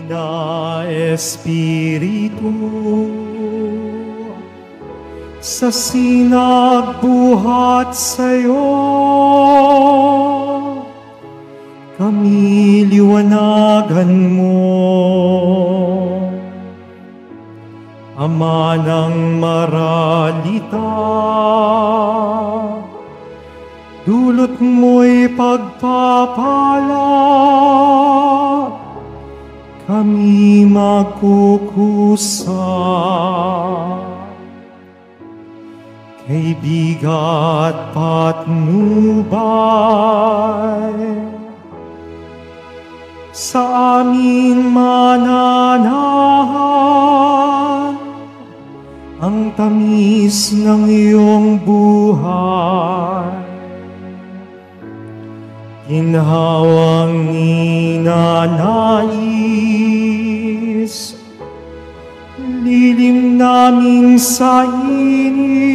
na Espiritu, sa sinagbuhat sa'yo, kami liwanagan mo. Ama ng maralita, dulot mo'y pagpapala, kami magkukusa. Kay bigat patnubay, sa aming mananahan, ang tamis ng iyong buhay. Ginhawang ninanais, lilim namin sa init,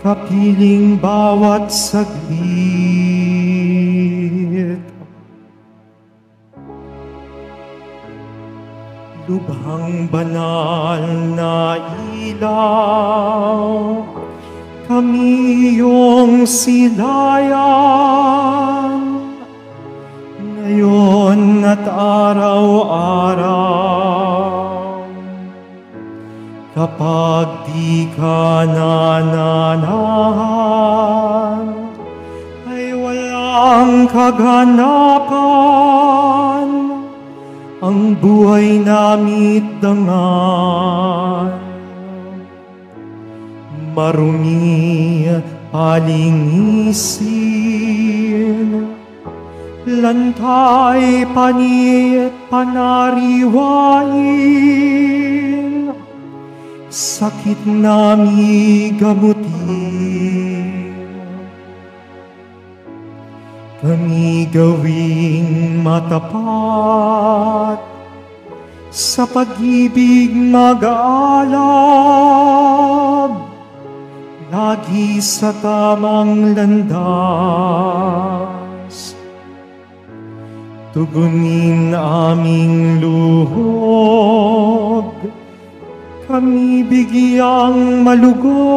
kapiling bawat saglit. Lubhang banal na ilaw, kami iyong silayan, ngayon at araw-araw. Kapag di ka nananahan, ay walang kaganapan, ang buhay namit dangal. Marumi palinisin, lantay panit panariwain, sakit nami gamutin. Kami gawing matapat, sa pag-ibig mag-aalab, lagi sa tamang landas. Tugunin aming luhog, kami bigyang malugod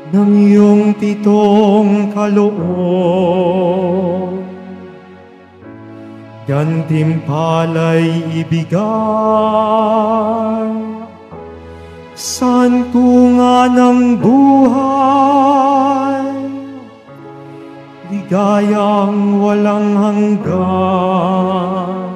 ng iyong pitong kaloob. Gantimpala'y ibigay, santungan ng buhay, ligayang walang hanggan.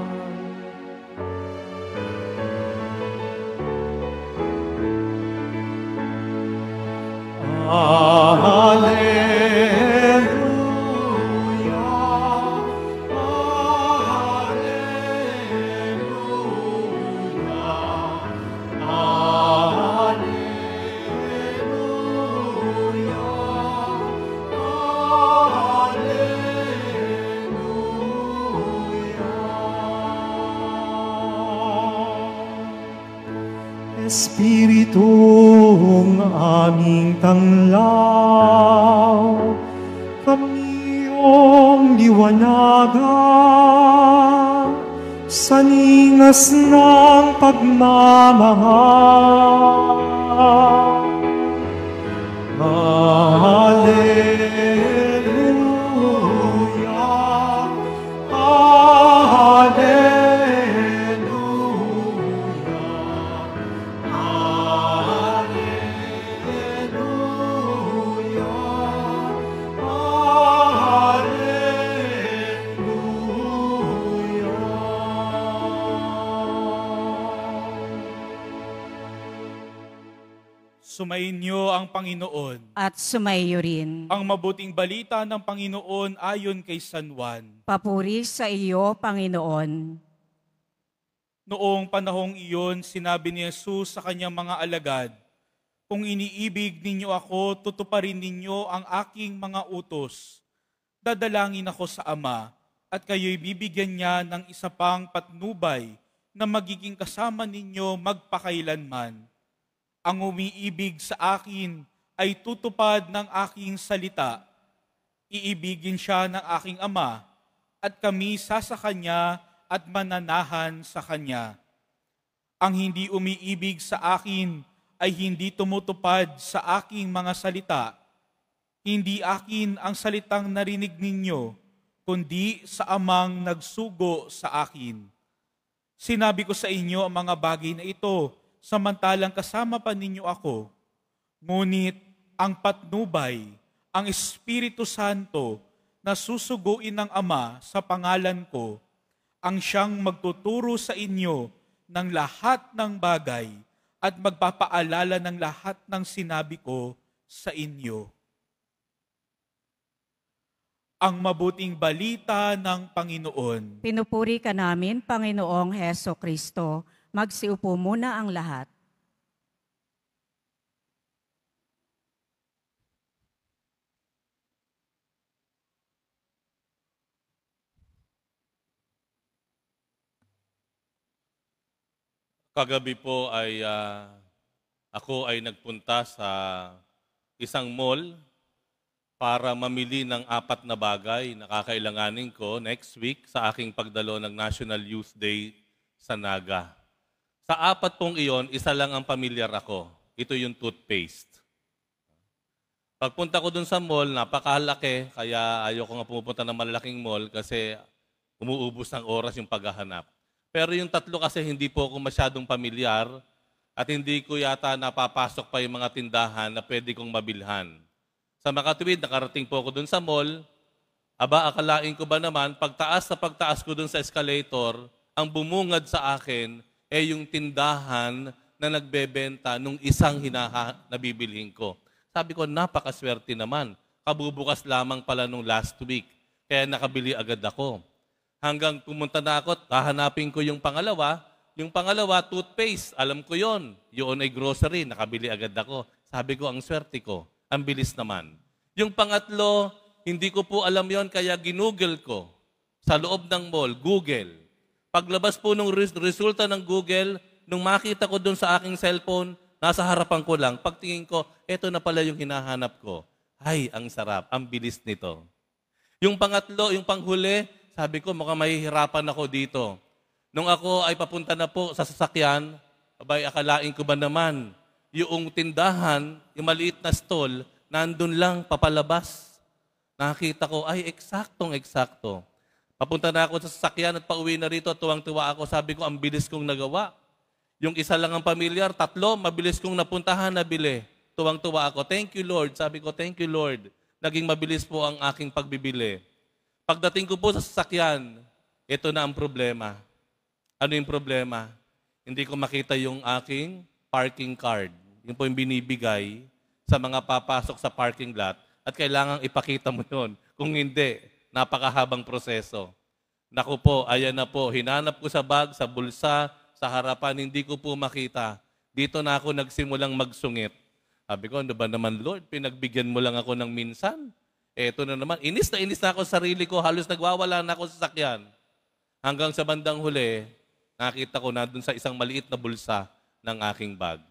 Espiritong aming tanglaw, kami iyong liwanagan, sa ningas ng pagmamahal. Hallelujah, Hallelujah. Sumainyo ang Panginoon. At sumaiyo rin. Ang mabuting balita ng Panginoon ayon kay San Juan. Papuri sa iyo, Panginoon. Noong panahong iyon, sinabi ni Jesus sa kanyang mga alagad, "Kung iniibig ninyo ako, tutuparin ninyo ang aking mga utos. Dadalangin ako sa Ama, at kayo'y bibigyan niya ng isa pang patnubay na magiging kasama ninyo magpakailanman. Ang umiibig sa akin ay tutupad ng aking salita. Iibigin siya ng aking Ama, at kami sa Kanya at mananahan sa Kanya. Ang hindi umiibig sa akin ay hindi tumutupad sa aking mga salita. Hindi akin ang salitang narinig ninyo, kundi sa Amang nagsugo sa akin. Sinabi ko sa inyo ang mga bagay na ito, samantalang kasama pa ninyo ako. Ngunit ang patnubay, ang Espiritu Santo, na susuguin ng Ama sa pangalan ko, ang siyang magtuturo sa inyo ng lahat ng bagay at magpapaalala ng lahat ng sinabi ko sa inyo. Ang mabuting balita ng Panginoon. Pinupuri ka namin, Panginoong Heso Kristo. Magsiupo muna ang lahat. Kagabi po ay ako ay nagpunta sa isang mall para mamili ng 4 na bagay na kakailanganin ko next week sa aking pagdalo ng National Youth Day sa Naga. Sa 4 pong iyon, isa lang ang pamilyar ako. Ito yung toothpaste. Pagpunta ko dun sa mall, napakalaki, kaya ayoko nga pumupunta ng malalaking mall kasi umuubos ng oras yung paghahanap. Pero yung 3 kasi hindi po ako masyadong pamilyar at hindi ko yata napapasok pa yung mga tindahan na pwede kong mabilhan. Sa makatuwid, nakarating po ako dun sa mall. Aba, akalain ko ba naman, pagtaas ko dun sa escalator, ang bumungad sa akin ay yung tindahan na nagbebenta nung isang nabibilhin ko. Sabi ko, napakaswerte naman. Kabubukas lamang pala nung last week. Kaya nakabili agad ako. Hanggang pumunta na ako, hahanapin ko yung pangalawa. Yung pangalawa, toothpaste. Alam ko yon. Yun ay grocery. Nakabili agad ako. Sabi ko, ang swerte ko. Ang bilis naman. Yung pangatlo, hindi ko po alam yon kaya ginugel ko. Sa loob ng mall, Google. Paglabas po nung resulta ng Google, nung makita ko dun sa aking cellphone, nasa harapan ko lang, pagtingin ko, eto na pala yung hinahanap ko. Ay, ang sarap. Ang bilis nito. Yung pangatlo, yung panghuli, sabi ko, mukhang mahihirapan ako dito. Nung ako ay papunta na po sa sasakyan, abay, akalain ko ba naman, yung tindahan, yung maliit na stall, nandun lang, papalabas. Nakita ko, ay, eksaktong-eksakto. Papunta na ako sa sasakyan at pauwi na rito, tuwang-tuwa ako, sabi ko, ang bilis kong nagawa. Yung isa lang ang pamilyar, 3, mabilis kong napuntahan, nabili. Tuwang-tuwa ako, thank you Lord. Sabi ko, thank you Lord. Naging mabilis po ang aking pagbibili. Pagdating ko po sa sasakyan, ito na ang problema. Ano yung problema? Hindi ko makita yung aking parking card. Yun po yung binibigay sa mga papasok sa parking lot at kailangang ipakita mo yun. Kung hindi, napakahabang proseso. Naku po, ayan na po. Hinanap ko sa bag, sa bulsa, sa harapan, hindi ko po makita. Dito na ako nagsimulang magsungit. Sabi ko, ano ba naman Lord? Pinagbigyan mo lang ako ng minsan. Eto na naman, inis na ako sa sarili ko, halos nagwawala na ako sa sakyan. Hanggang sa bandang huli, nakita ko na dun sa isang maliit na bulsa ng aking bag.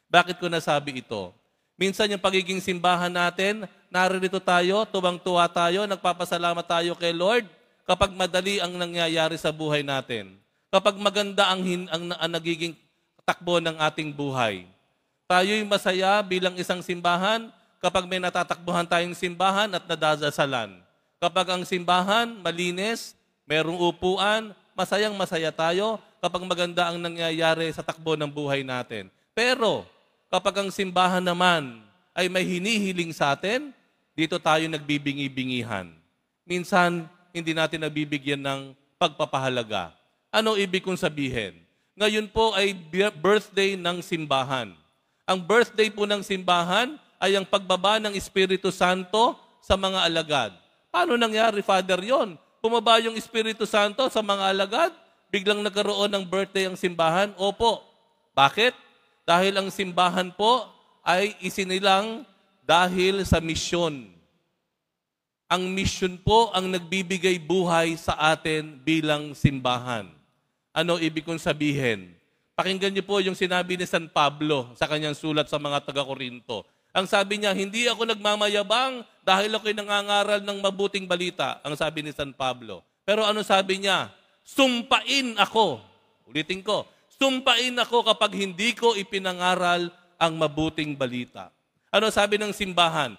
Bakit ko nasabi ito? Minsan yung pagiging simbahan natin, naririto tayo, tuwang-tuwa tayo, nagpapasalamat tayo kay Lord kapag madali ang nangyayari sa buhay natin. Kapag maganda ang nagiging takbo ng ating buhay. Tayo'y masaya bilang isang simbahan kapag may natatakbuhan tayong simbahan at nadasalan. Kapag ang simbahan malinis, merong upuan, masayang-masaya tayo kapag maganda ang nangyayari sa takbo ng buhay natin. Pero kapag ang simbahan naman ay may hinihiling sa atin, dito tayo nagbibingi-bingihan. Minsan, hindi natin nabibigyan ng pagpapahalaga. Ano ibig kong sabihin? Ngayon po ay birthday ng simbahan. Ang birthday po ng simbahan ay ang pagbaba ng Espiritu Santo sa mga alagad. Paano nangyari, Father, yon? Bumaba yung Espiritu Santo sa mga alagad? Biglang nagkaroon ng birthday ang simbahan? Opo. Bakit? Dahil ang simbahan po ay isinilang dahil sa misyon. Ang misyon po ang nagbibigay buhay sa atin bilang simbahan. Ano ibig kong sabihin? Pakinggan niyo po yung sinabi ni San Pablo sa kanyang sulat sa mga taga-Korinto. Ang sabi niya, hindi ako nagmamayabang dahil ako'y nangangaral ng mabuting balita, ang sabi ni San Pablo. Pero ano sabi niya? Sumpain ako. Ulitin ko. Sumpain ako kapag hindi ko ipinangaral ang mabuting balita. Ano sabi ng simbahan?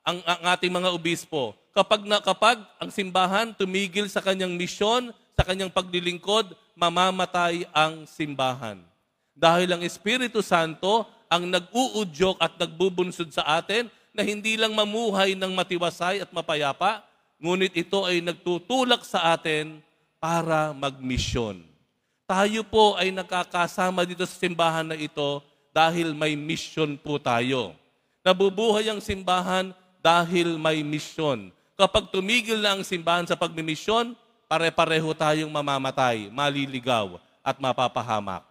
Ang ating mga obispo, kapag ang simbahan tumigil sa kanyang misyon, sa kanyang paglilingkod, mamamatay ang simbahan. Dahil ang Espiritu Santo ang nag-uudyok at nagbubunsod sa atin na hindi lang mamuhay ng matiwasay at mapayapa, ngunit ito ay nagtutulak sa atin para magmisyon. Tayo po ay nakakasama dito sa simbahan na ito dahil may mission po tayo. Nabubuhay ang simbahan dahil may misyon. Kapag tumigil na ang simbahan sa pagmimisyon, pare-pareho tayong mamamatay, maliligaw, at mapapahamak.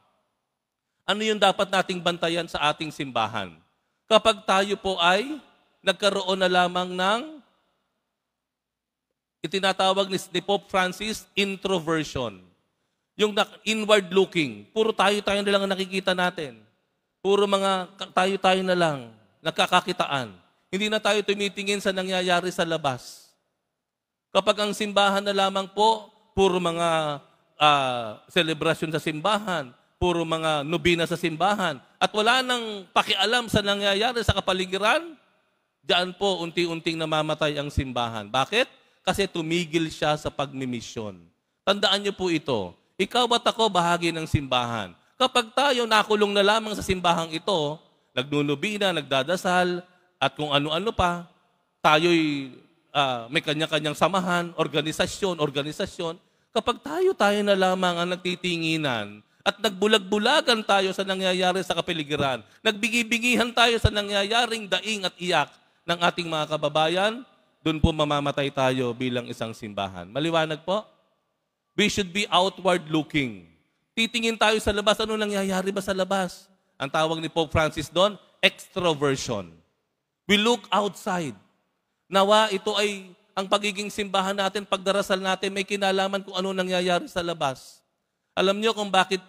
Ano yung dapat nating bantayan sa ating simbahan? Kapag tayo po ay nagkaroon na lamang ng itinatawag ni Pope Francis, introversion. Yung inward looking. Puro tayo na lang ang nakikita natin. Puro mga tayo na lang, nagkakakitaan. Hindi na tayo tumitingin sa nangyayari sa labas. Kapag ang simbahan na lamang po, puro mga selebrasyon sa simbahan, puro mga nobina sa simbahan, at wala nang pakialam sa nangyayari sa kapaligiran, diyan po unti-unting namamatay ang simbahan. Bakit? Kasi tumigil siya sa pagmimisyon. Tandaan niyo po ito. Ikaw at ako bahagi ng simbahan. Kapag tayo nakulong na lamang sa simbahang ito, nagnunubina, nagdadasal, at kung ano-ano pa, tayo'y may kanya-kanyang samahan, organisasyon. Kapag tayo na lamang ang nagtitinginan at nagbulag-bulagan tayo sa nangyayari sa kapaligiran, nagbigi-bigihan tayo sa nangyayaring daing at iyak ng ating mga kababayan, doon po mamamatay tayo bilang isang simbahan. Maliwanag po? We should be outward looking. Titingin tayo sa labas, ano nangyayari ba sa labas? Ang tawag ni Pope Francis doon, extroversion. We look outside. Nawa, ito ay ang pagiging simbahan natin, pagdarasal natin, may kinalaman kung ano nangyayari sa labas. Alam niyo kung bakit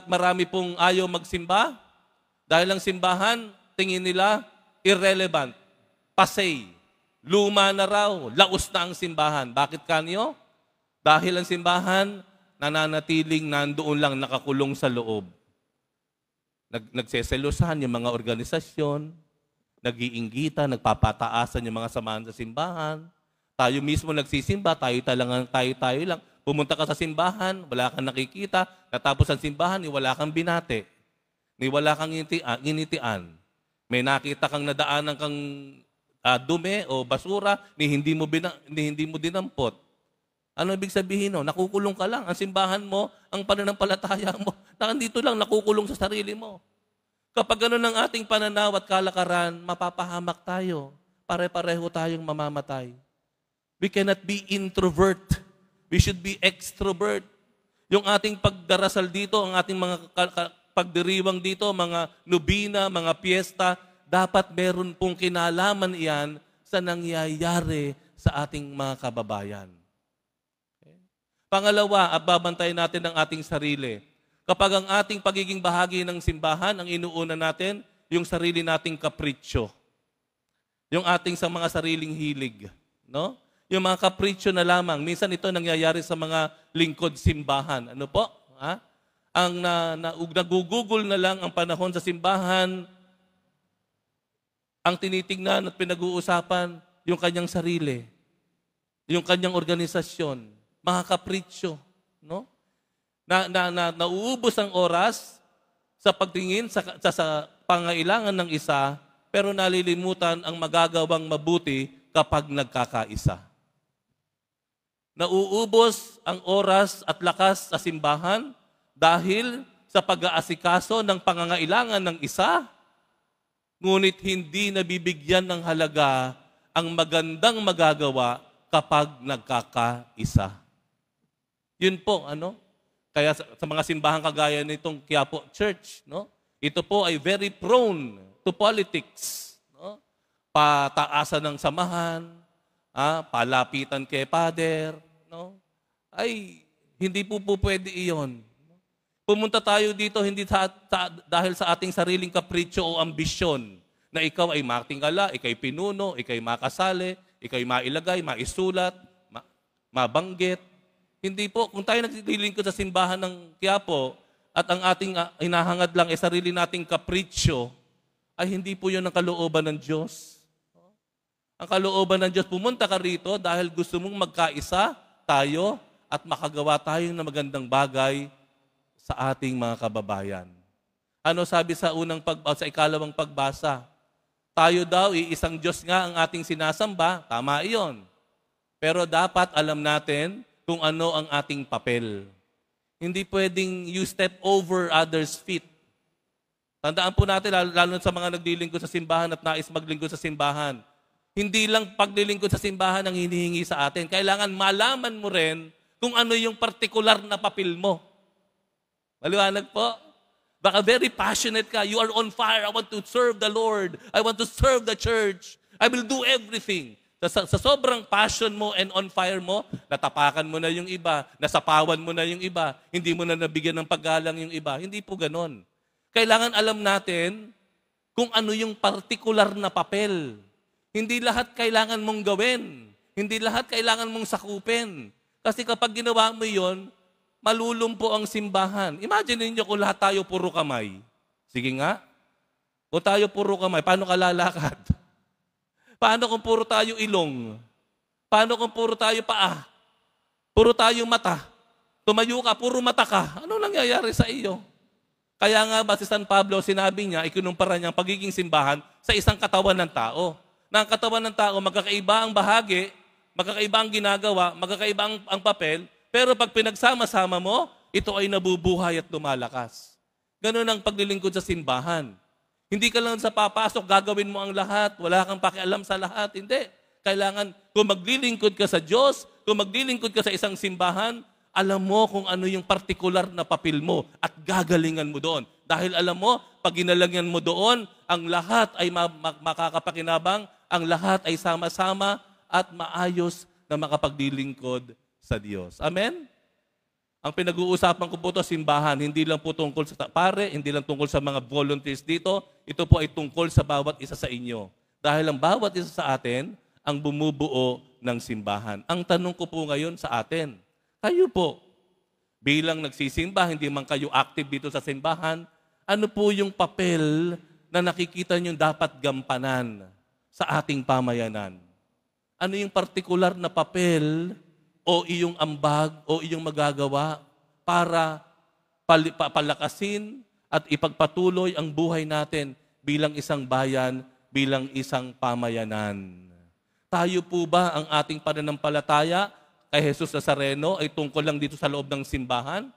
marami pong ayaw magsimba? Dahil ang simbahan, tingin nila, irrelevant, pasay, luma na raw, laos na ang simbahan. Bakit kanyo? Dahil ang simbahan, nananatiling nandoon lang nakakulong sa loob. Nagseselosan yung mga organisasyon, nag-iinggita, nagpapataasan yung mga samahan sa simbahan. Tayo mismo nagsisimba, tayo lang. Pumunta ka sa simbahan, wala kang nakikita. Natapos ang simbahan, wala kang binate. Wala kang initian. May nakita kang nadaanan kang dumi o basura, hindi mo dinampot. Ano ibig sabihin? No? Nakukulong ka lang. Ang simbahan mo, ang pananampalataya mo, nakandito lang, nakukulong sa sarili mo. Kapag ganun ang ating pananaw at kalakaran, mapapahamak tayo. Pare-pareho tayong mamamatay. We cannot be introvert. We should be extrovert. Yung ating pagdarasal dito, ang ating mga pagdiriwang dito, mga nobina, mga piyesta, dapat meron pong kinalaman iyan sa nangyayari sa ating mga kababayan. Okay? Pangalawa, babantayan natin ang ating sarili. Kapag ang ating pagiging bahagi ng simbahan, ang inuuna natin, yung sarili nating kapritsyo. Yung ating sa mga sariling hilig. No? Yung mga kapritsyo na lamang. Minsan ito nangyayari sa mga lingkod simbahan. Ano po? Ha? Ang nagugugol na lang ang panahon sa simbahan, ang tinitingnan at pinag-uusapan, yung kanyang sarili, yung kanyang organisasyon, mga kapritsyo. No? Nauubos ang oras sa pagtingin sa pangailangan ng isa, pero nalilimutan ang magagawang mabuti kapag nagkakaisa. Nauubos ang oras at lakas sa simbahan dahil sa pag-aasikaso ng pangangailangan ng isa, ngunit hindi nabibigyan ng halaga ang magandang magagawa kapag nagkakaisa. Yun po, Kaya sa mga simbahan kagaya nitong Quiapo Church, ito po ay very prone to politics. Pataasan ng samahan, palapitan kay Pader, ay hindi po pwede iyon. Pumunta tayo dito hindi dahil sa ating sariling kapritsyo o ambisyon na ikaw ay matingala, ikay pinuno, ikay makasali, ikay mailagay, maisulat, mabanggit. Hindi po, kung tayo naglilingkod sa simbahan ng Quiapo at ang ating hinahangad lang ay sarili nating kapritsyo, ay hindi po yun ang kalooban ng Diyos. Ang kalooban ng Diyos, pumunta ka rito dahil gusto mong magkaisa tayo at makagawa tayo ng magandang bagay sa ating mga kababayan. Ano sabi sa ikalawang pagbasa? Tayo daw, iisang Diyos nga ang ating sinasamba. Tama iyon. Pero dapat alam natin kung ano ang ating papel. Hindi pwedeng you step over others' feet. Tandaan po natin, lalo sa mga naglilingkod sa simbahan at nais maglingkod sa simbahan. Hindi lang paglilingkod sa simbahan ang hinihingi sa atin. Kailangan malaman mo rin kung ano yung partikular na papel mo. Maliwanag po? Baka very passionate ka. You are on fire. I want to serve the Lord. I want to serve the church. I will do everything. Sa sobrang passion mo and on fire mo, natapakan mo na yung iba, nasapawan mo na yung iba, hindi mo na nabigyan ng paggalang yung iba. Hindi po ganon. Kailangan alam natin kung ano yung partikular na papel. Hindi lahat kailangan mong gawin. Hindi lahat kailangan mong sakupin. Kasi kapag ginawa mo yon, malulumpo ang simbahan. Imagine niyo kung lahat tayo puro kamay. Sige nga. Kung tayo puro kamay, paano ka lalakad? Paano kung puro tayo ilong? Paano kung puro tayo paa? Puro tayo mata? Tumayo ka, puro mata ka. Ano nangyayari sa iyo? Kaya nga ba si San Pablo, sinabi niya, ikinumpara niya ang pagiging simbahan sa isang katawan ng tao. Na ang katawan ng tao, magkakaiba ang bahagi, magkakaiba ang ginagawa, magkakaiba ang papel, pero pag pinagsama-sama mo, ito ay nabubuhay at lumalakas. Ganun ang paglilingkod sa simbahan. Hindi ka lang sa papasok, gagawin mo ang lahat, wala kang pakialam sa lahat. Hindi. Kailangan, kung maglilingkod ka sa Diyos, kung maglilingkod ka sa isang simbahan, alam mo kung ano yung partikular na papel mo at gagalingan mo doon. Dahil alam mo, pag ginalangan mo doon, ang lahat ay makakapakinabang, ang lahat ay sama-sama at maayos na makapaglilingkod sa Diyos. Amen? Ang pinag-uusapan ko po ito, simbahan, hindi lang po tungkol sa pare, hindi lang tungkol sa mga volunteers dito, ito po ay tungkol sa bawat isa sa inyo. Dahil ang bawat isa sa atin, ang bumubuo ng simbahan. Ang tanong ko po ngayon sa atin, kayo po, bilang nagsisimba, hindi man kayo active dito sa simbahan, ano po yung papel na nakikita nyo dapat gampanan sa ating pamayanan? Ano yung partikular na papel o iyong ambag o iyong magagawa para palakasin at ipagpatuloy ang buhay natin bilang isang bayan, bilang isang pamayanan? Tayo po ba ang ating pananampalataya kay Jesus Nazareno ay tungkol lang dito sa loob ng simbahan?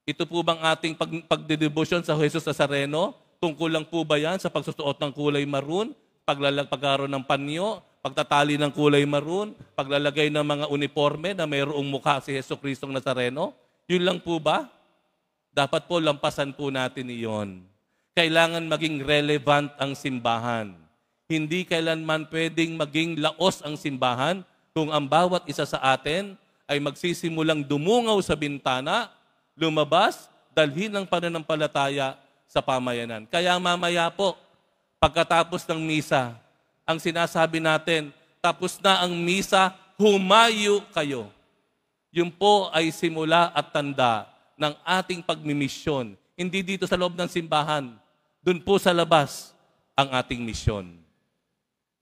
Ito po bang ating pagdedebosyon sa Jesus Nazareno? Tungkol lang po ba yan sa pagsusuot ng kulay maroon, pagkaroon ng panyo, pagtatali ng kulay maroon, paglalagay ng mga uniforme na mayroong mukha si Jesucristong Nazareno? Yun lang po ba? Dapat po lampasan po natin iyon. Kailangan maging relevant ang simbahan. Hindi kailanman pwedeng maging laos ang simbahan kung ang bawat isa sa atin ay magsisimulang dumungaw sa bintana, lumabas, dalhin ang pananampalataya sa pamayanan. Kaya mamaya po, pagkatapos ng misa, ang sinasabi natin, tapos na ang misa, humayo kayo. Yun po ay simula at tanda ng ating pagmimisyon. Hindi dito sa loob ng simbahan, dun po sa labas ang ating misyon.